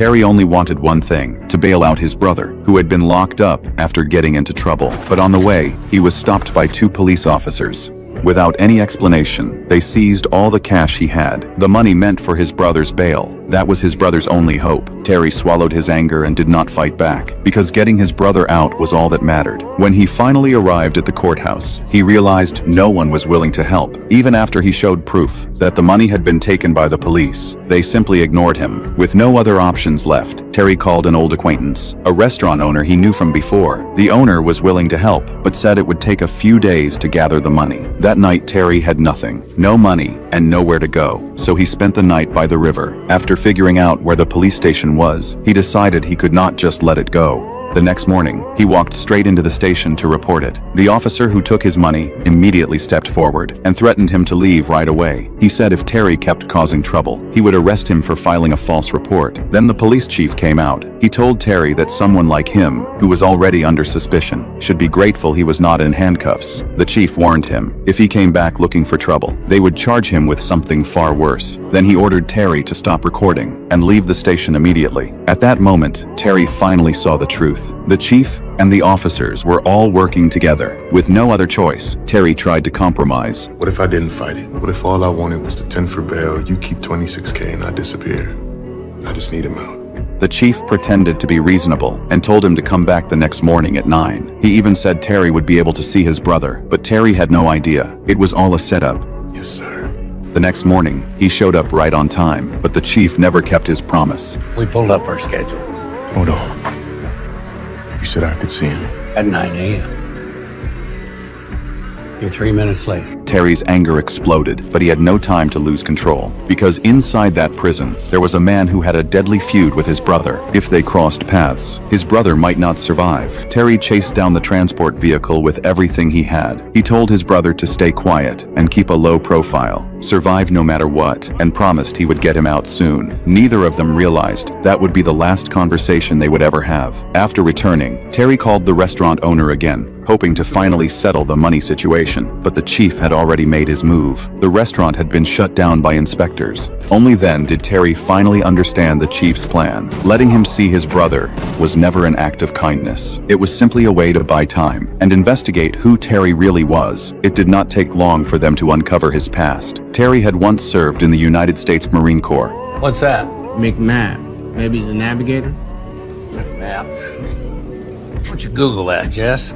Terry only wanted one thing: to bail out his brother, who had been locked up after getting into trouble. But on the way, he was stopped by two police officers. Without any explanation, they seized all the cash he had, the money meant for his brother's bail. That was his brother's only hope. Terry swallowed his anger and did not fight back, because getting his brother out was all that mattered. When he finally arrived at the courthouse, he realized no one was willing to help. Even after he showed proof that the money had been taken by the police, they simply ignored him. With no other options left, Terry called an old acquaintance, a restaurant owner he knew from before. The owner was willing to help, but said it would take a few days to gather the money. That night, Terry had nothing, no money, and nowhere to go, so he spent the night by the river. After figuring out where the police station was, he decided he could not just let it go. The next morning, he walked straight into the station to report it. The officer who took his money immediately stepped forward and threatened him to leave right away. He said if Terry kept causing trouble, he would arrest him for filing a false report. Then the police chief came out. He told Terry that someone like him, who was already under suspicion, should be grateful he was not in handcuffs. The chief warned him, if he came back looking for trouble, they would charge him with something far worse. Then he ordered Terry to stop recording and leave the station immediately. At that moment, Terry finally saw the truth. The chief and the officers were all working together. With no other choice, Terry tried to compromise. What if I didn't fight it? What if all I wanted was the 10 for bail, you keep 26K and I disappear? I just need him out. The chief pretended to be reasonable and told him to come back the next morning at 9. He even said Terry would be able to see his brother, but Terry had no idea. It was all a setup. Yes, sir. The next morning, he showed up right on time, but the chief never kept his promise. We pulled up our schedule Hold on. You said I could see him. at 9 a.m. You're 3 minutes late. Terry's anger exploded, but he had no time to lose control, because inside that prison, there was a man who had a deadly feud with his brother. If they crossed paths, his brother might not survive. Terry chased down the transport vehicle with everything he had. He told his brother to stay quiet and keep a low profile, survive no matter what, and promised he would get him out soon. Neither of them realized that would be the last conversation they would ever have. After returning, Terry called the restaurant owner again, hoping to finally settle the money situation, but the chief had already made his move. The restaurant had been shut down by inspectors. Only then did Terry finally understand the chief's plan. Letting him see his brother was never an act of kindness. It was simply a way to buy time and investigate who Terry really was. It did not take long for them to uncover his past. Terry had once served in the United States Marine Corps. What's that? McNabb. Maybe he's a navigator? Map. Why don't you Google that, Jess?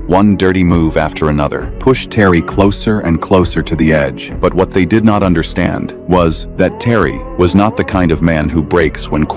One dirty move after another pushed Terry closer and closer to the edge. But what they did not understand was that Terry was not the kind of man who breaks when